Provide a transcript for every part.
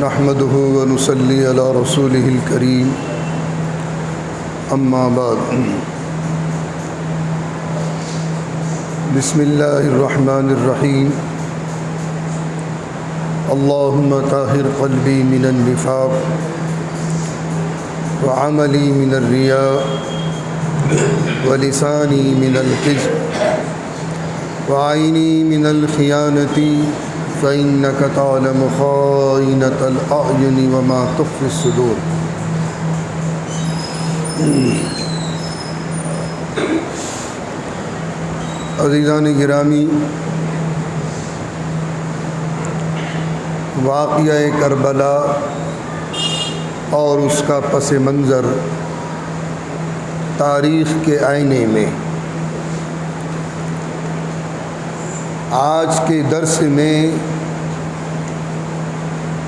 نحمده ونصلي على رسوله الكريم اما بعد بسم الله الرحمن الرحيم اللهم طهر قلبي من النفاق وعملي من الرياء ولساني من الكذب وعيني من الخيانة فإنك تعلم خائنة الأعين وما تخفي الصدور۔ عزیزان گرامی، واقعہ کربلا اور اس کا پس منظر تاریخ کے آئینے میں آج کے درس میں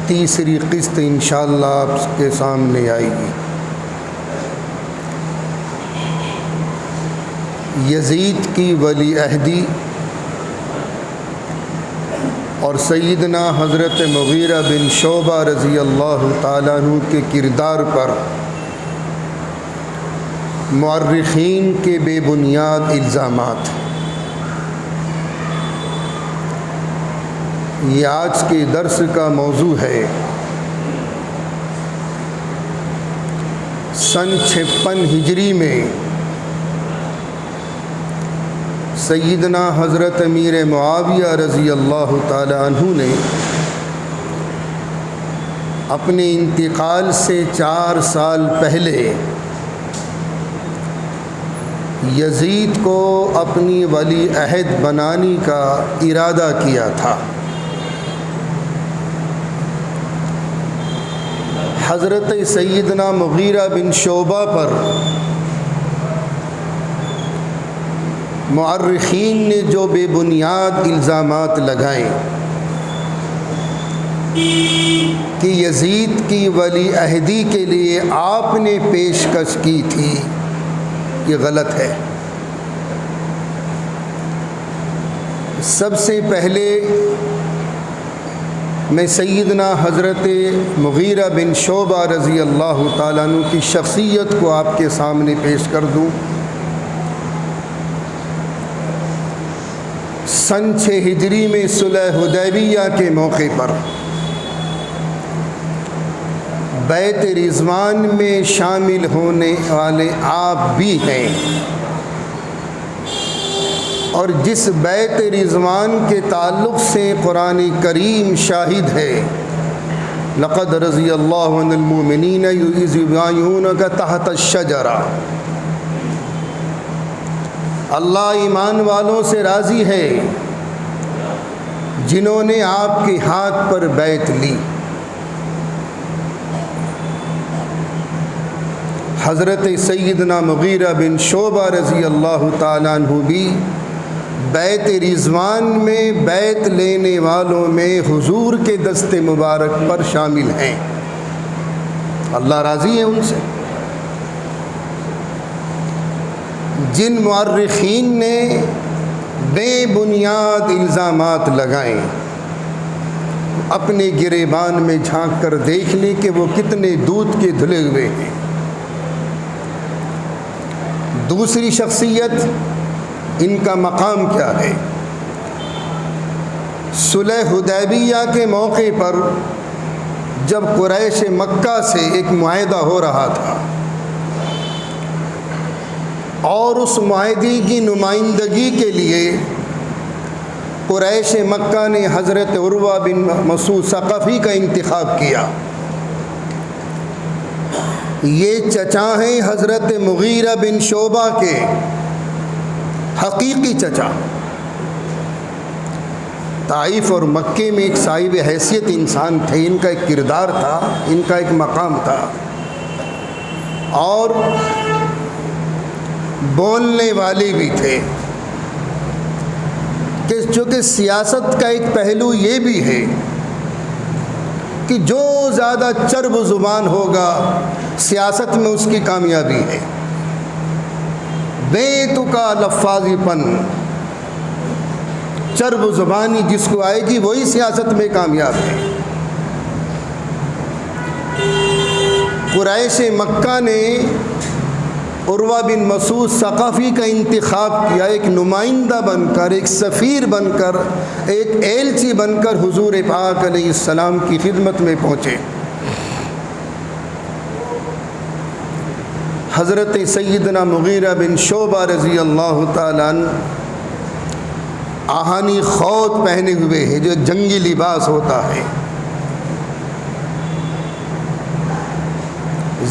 تیسری قسط انشاءاللہ آپ کے سامنے آئے گی۔ یزید کی ولی عہدی اور سیدنا حضرت مغیرہ بن شعبہ رضی اللہ تعالیٰ عنہ کے کردار پر مورخین کے بے بنیاد الزامات، یہ آج کے درس کا موضوع ہے۔ سن 56 ہجری میں سیدنا حضرت امیر معاویہ رضی اللہ تعالی عنہ نے اپنے انتقال سے 4 سال پہلے یزید کو اپنی ولی عہد بنانے کا ارادہ کیا تھا۔ حضرت سیدنا مغیرہ بن شعبہ پر مورخین نے جو بے بنیاد الزامات لگائے کہ یزید کی ولی عہدی کے لیے آپ نے پیشکش کی تھی، یہ غلط ہے۔ سب سے پہلے میں سیدنا حضرت مغیرہ بن شعبہ رضی اللہ تعالیٰ عنہ کی شخصیت کو آپ کے سامنے پیش کر دوں۔ سن 6 ہجری میں صلح حدیبیہ کے موقع پر بیعت رضوان میں شامل ہونے والے آپ بھی ہیں، اور جس بیعت رضوان کے تعلق سے قرآن کریم شاہد ہے، لقد رضی اللہ عن المؤمنین اذ یبایعونک تحت الشجرہ، اللہ ایمان والوں سے راضی ہے جنہوں نے آپ کے ہاتھ پر بیعت لی۔ حضرت سیدنا مغیرہ بن شعبہ رضی اللہ تعالیٰ عنہ بھی بیعت رضوان میں بیعت لینے والوں میں حضور کے دست مبارک پر شامل ہیں، اللہ راضی ہے ان سے۔ جن مورخین نے بے بنیاد الزامات لگائے، اپنے گریبان میں جھانک کر دیکھ لیں کہ وہ کتنے دودھ کے دھلے ہوئے ہیں۔ دوسری شخصیت، ان کا مقام کیا ہے؟ صلح حدیبیہ کے موقع پر جب قریش مکہ سے ایک معاہدہ ہو رہا تھا اور اس معاہدے کی نمائندگی کے لیے قریش مکہ نے حضرت عروہ بن مسعود ثقفی کا انتخاب کیا۔ یہ چچا ہیں حضرت مغیرہ بن شعبہ کے، حقیقی چچا۔ طائف اور مکے میں ایک صاحب حیثیت انسان تھے، ان کا ایک کردار تھا، ان کا ایک مقام تھا، اور بولنے والے بھی تھے۔ کہ چونکہ سیاست کا ایک پہلو یہ بھی ہے کہ جو زیادہ چرب زبان ہوگا سیاست میں اس کی کامیابی ہے۔ بے تکا لفاظی پن، چرب زبانی جس کو آئے گی وہی سیاست میں کامیاب ہے۔ قریش مکہ نے عروہ بن مسعود ثقفی کا انتخاب کیا، ایک نمائندہ بن کر، ایک سفیر بن کر، ایک ایلچی بن کر حضور پاک علیہ السلام کی خدمت میں پہنچے۔ حضرت سیدنا مغیرہ بن شعبہ رضی اللہ تعالیٰ عنہ آہنی خوت پہنے ہوئے ہیں، جو جنگی لباس ہوتا ہے،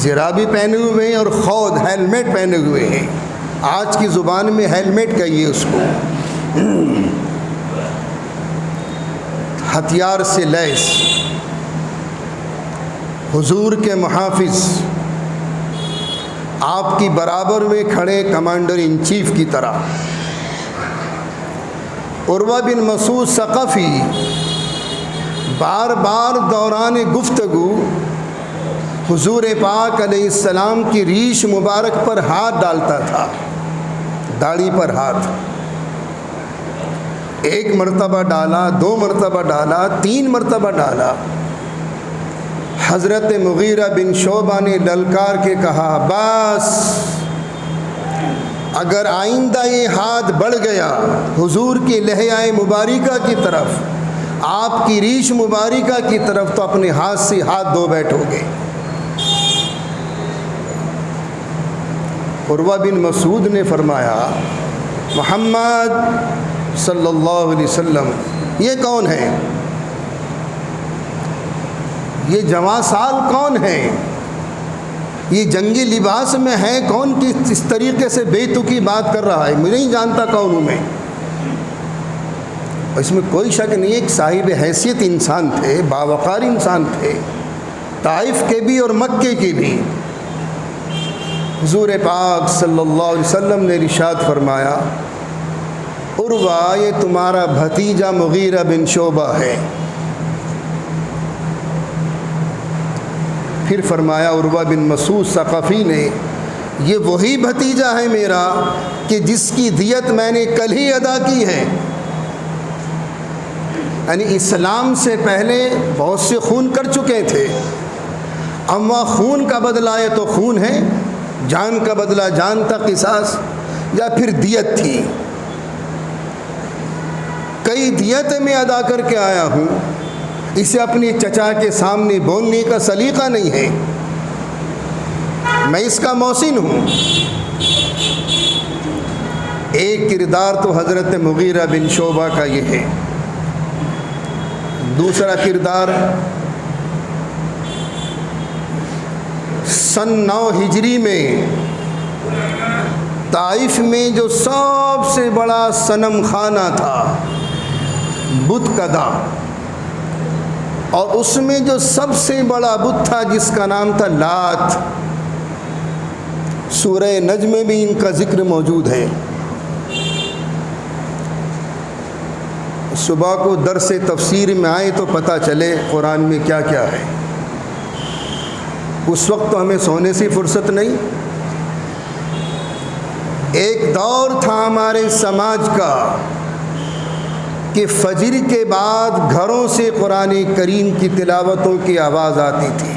زرابی پہنے ہوئے ہیں اور خود ہیلمٹ پہنے ہوئے ہیں، آج کی زبان میں ہیلمٹ کہیے اس کو، ہتھیار سے لیس، حضور کے محافظ، آپ کی برابر میں کھڑے کمانڈر ان چیف کی طرح۔ عروہ بن مسعود ثقفی بار بار دوران گفتگو حضور پاک علیہ السلام کی ریش مبارک پر ہاتھ ڈالتا تھا، داڑھی پر ہاتھ، ایک مرتبہ ڈالا، 2 مرتبہ ڈالا، 3 مرتبہ ڈالا۔ حضرت مغیرہ بن شعبہ نے للکار کے کہا، بس اگر آئندہ یہ ہاتھ بڑھ گیا حضور کی لحیۂ مبارکہ کی طرف، آپ کی ریش مبارکہ کی طرف، تو اپنے ہاتھ سے ہاتھ دھو بیٹھو گے۔ عروہ بن مسعود نے فرمایا، محمد صلی اللہ علیہ وسلم یہ کون ہے؟ یہ جواں سال کون ہے؟ یہ جنگی لباس میں ہے کون، کس طریقے سے بے تکی بات کر رہا ہے؟ میں نہیں جانتا کون ہوں میں۔ اس میں کوئی شک نہیں، ایک صاحب حیثیت انسان تھے، باوقار انسان تھے، طائف کے بھی اور مکے کے بھی۔ حضور پاک صلی اللہ علیہ وسلم نے ارشاد فرمایا، عروہ یہ تمہارا بھتیجا مغیرہ بن شعبہ ہے۔ پھر فرمایا عروہ بن مسعود ثقفی نے، یہ وہی بھتیجا ہے میرا کہ جس کی دیت میں نے کل ہی ادا کی ہے۔ یعنی اسلام سے پہلے بہت سے خون کر چکے تھے، اما خون کا بدلہ ہے تو خون ہے، جان کا بدلہ جان تھا، قصاص یا پھر دیت تھی۔ کئی دیتیں میں ادا کر کے آیا ہوں، اسے اپنی چچا کے سامنے بولنے کا سلیقہ نہیں ہے، میں اس کا محسن ہوں۔ ایک کردار تو حضرت مغیرہ بن شعبہ کا یہ ہے۔ دوسرا کردار، سن 9 ہجری میں طائف میں جو سب سے بڑا صنم خانہ تھا، بت کدہ، اور اس میں جو سب سے بڑا بت تھا جس کا نام تھا لات، سورہ نجم میں بھی ان کا ذکر موجود ہے۔ صبح کو درس تفسیر میں آئے تو پتہ چلے قرآن میں کیا کیا ہے۔ اس وقت تو ہمیں سونے سے فرصت نہیں۔ ایک دور تھا ہمارے سماج کا کہ فجر کے بعد گھروں سے قرآن کریم کی تلاوتوں کی آواز آتی تھی۔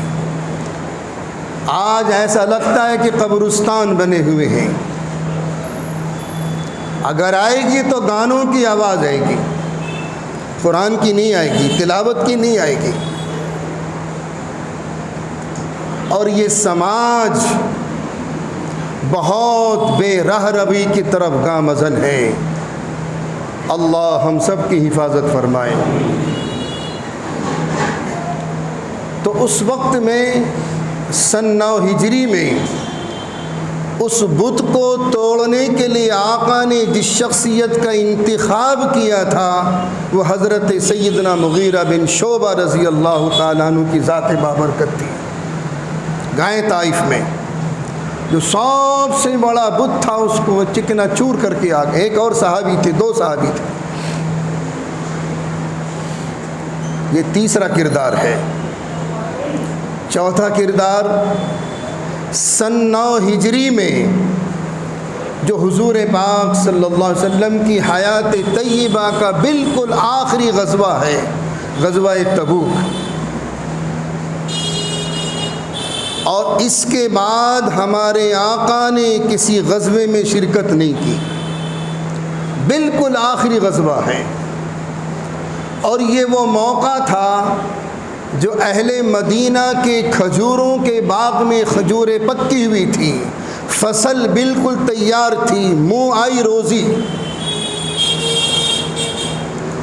آج ایسا لگتا ہے کہ قبرستان بنے ہوئے ہیں، اگر آئے گی تو گانوں کی آواز آئے گی، قرآن کی نہیں آئے گی، تلاوت کی نہیں آئے گی۔ اور یہ سماج بہت بے رہ روی کی طرف گامزن ہے۔ اللہ ہم سب کی حفاظت فرمائے۔ تو اس وقت میں سن 9 ہجری میں اس بت کو توڑنے کے لیے آقا نے جس شخصیت کا انتخاب کیا تھا وہ حضرت سیدنا مغیرہ بن شعبہ رضی اللہ تعالیٰ عنہ کی ذات بابرکت تھی۔ گائے طائف میں جو سب سے بڑا بت تھا اس کو چکنا چور کر کے آ گئے۔ ایک اور صحابی تھے، 2 صحابی تھے۔ یہ تیسرا کردار ہے۔ چوتھا کردار، سن 9 ہجری میں جو حضور پاک صلی اللہ علیہ وسلم کی حیات طیبہ کا بالکل آخری غزوہ ہے، غزوہ تبوک۔ اور اس کے بعد ہمارے آقا نے کسی غزوے میں شرکت نہیں کی، بالکل آخری غزوہ ہے۔ اور یہ وہ موقع تھا جو اہل مدینہ کے کھجوروں کے باغ میں کھجوریں پکی ہوئی تھیں، فصل بالکل تیار تھی، منہ آئی روزی۔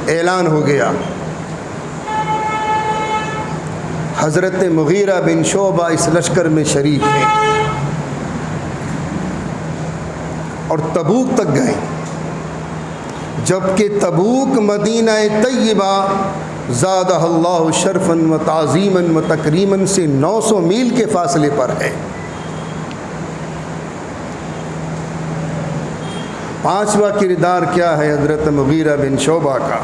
اعلان ہو گیا، حضرت مغیرہ بن شعبہ اس لشکر میں شریک ہیں اور تبوک تک گئے، جبکہ تبوک مدینہ طیبہ زادہ اللہ شرفاً و تعظیماً و تکریماً سے 900 میل کے فاصلے پر ہے۔ پانچواں کردار کیا ہے حضرت مغیرہ بن شعبہ کا؟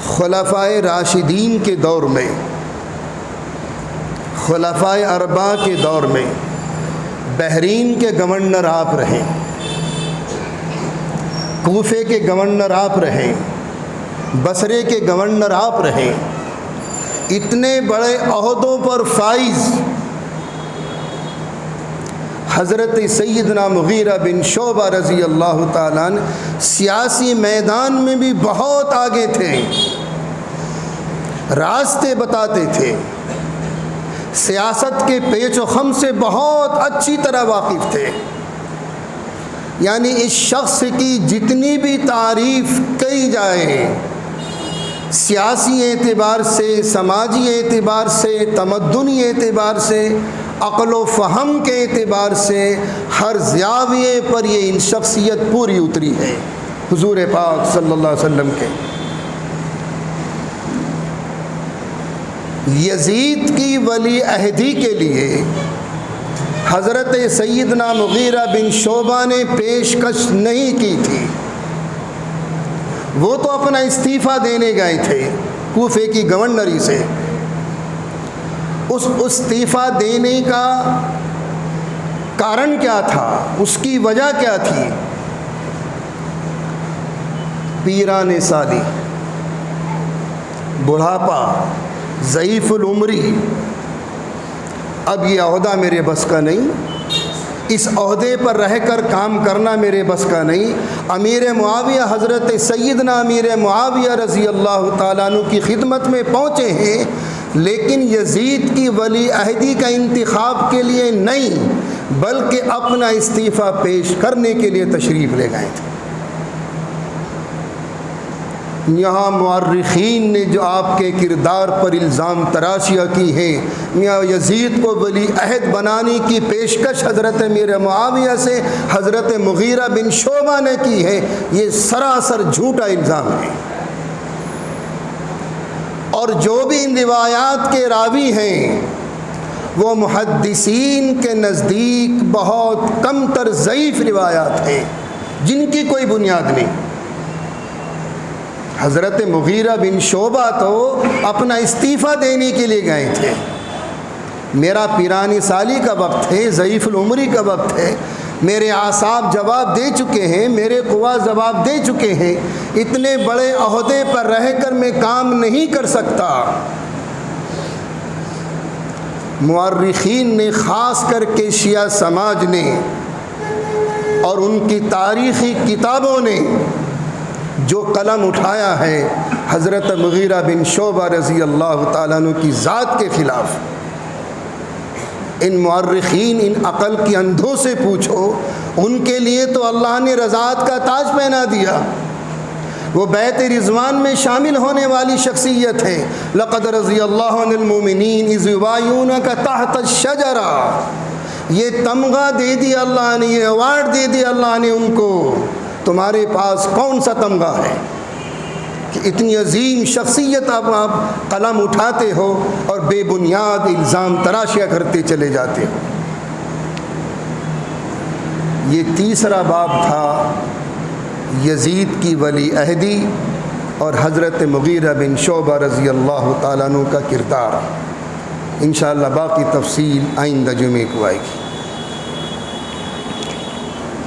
خلفائے راشدین کے دور میں، خلفائے اربعہ کے دور میں بحرین کے گورنر آپ رہے، کوفے کے گورنر آپ رہے، بصرے کے گورنر آپ رہے، اتنے بڑے عہدوں پر فائز حضرت سیدنا مغیرہ بن شعبہ رضی اللہ تعالیٰ عنہ سیاسی میدان میں بھی بہت آگے تھے، راستے بتاتے تھے، سیاست کے پیچ و خم سے بہت اچھی طرح واقف تھے۔ یعنی اس شخص کی جتنی بھی تعریف کی جائے، سیاسی اعتبار سے، سماجی اعتبار سے، تمدنی اعتبار سے، عقل و فہم کے اعتبار سے، ہر زاویے پر یہ ان شخصیت پوری اتری ہے حضور پاک صلی اللہ علیہ وسلم کے۔ یزید کی ولی عہدی کے لیے حضرت سیدنا مغیرہ بن شعبہ نے پیشکش نہیں کی تھی، وہ تو اپنا استعفیٰ دینے گئے تھے کوفے کی گورنری سے۔ اس استعفیٰ دینے کا کارن کیا تھا، اس کی وجہ کیا تھی؟ پیران سالی، بڑھاپا، ضعیف العمری، اب یہ عہدہ میرے بس کا نہیں، اس عہدے پر رہ کر کام کرنا میرے بس کا نہیں۔ امیر معاویہ، حضرت سیدنا امیر معاویہ رضی اللہ تعالیٰ عنہ کی خدمت میں پہنچے ہیں، لیکن یزید کی ولی عہدی کا انتخاب کے لیے نہیں، بلکہ اپنا استعفیٰ پیش کرنے کے لیے تشریف لے گئے تھے۔ یہاں مورخین نے جو آپ کے کردار پر الزام تراشیاں کی ہیں، میاں یزید کو ولی عہد بنانے کی پیشکش حضرت امیر معاویہ سے حضرت مغیرہ بن شعبہ نے کی ہے، یہ سراسر جھوٹا الزام ہے۔ اور جو بھی ان روایات کے راوی ہیں وہ محدثین کے نزدیک بہت کم تر ضعیف روایات ہیں جن کی کوئی بنیاد نہیں۔ حضرت مغیرہ بن شعبہ تو اپنا استعفیٰ دینے کے لیے گئے تھے، میرا پیرانی سالی کا وقت ہے، ضعیف العمری کا وقت ہے، میرے اعصاب جواب دے چکے ہیں، میرے قوا جواب دے چکے ہیں، اتنے بڑے عہدے پر رہ کر میں کام نہیں کر سکتا۔ مورخین نے، خاص کر کے شیعہ سماج نے اور ان کی تاریخی کتابوں نے جو قلم اٹھایا ہے حضرت مغیرہ بن شعبہ رضی اللہ تعالیٰ عنہ کی ذات کے خلاف، ان مورخین، ان عقل کی اندھوں سے پوچھو، ان کے لیے تو اللہ نے رضاعت کا تاج پہنا دیا، وہ بیعت رضوان میں شامل ہونے والی شخصیت ہے۔ لقد رضی اللہ عن المؤمنین اذ یبایعونک تحت الشجرہ، یہ تمغہ دے دیا اللہ نے، یہ ایوارڈ دے دیا اللہ نے ان کو۔ تمہارے پاس کون سا تمغہ ہے کہ اتنی عظیم شخصیت آپ قلم اٹھاتے ہو اور بے بنیاد الزام تراشیاں کرتے چلے جاتے ہو؟ یہ تیسرا باب تھا یزید کی ولی عہدی اور حضرت مغیرہ بن شعبہ رضی اللہ تعالیٰ عنہ کا کردار۔ انشاءاللہ باقی تفصیل آئندہ جمعے کو آئے گی۔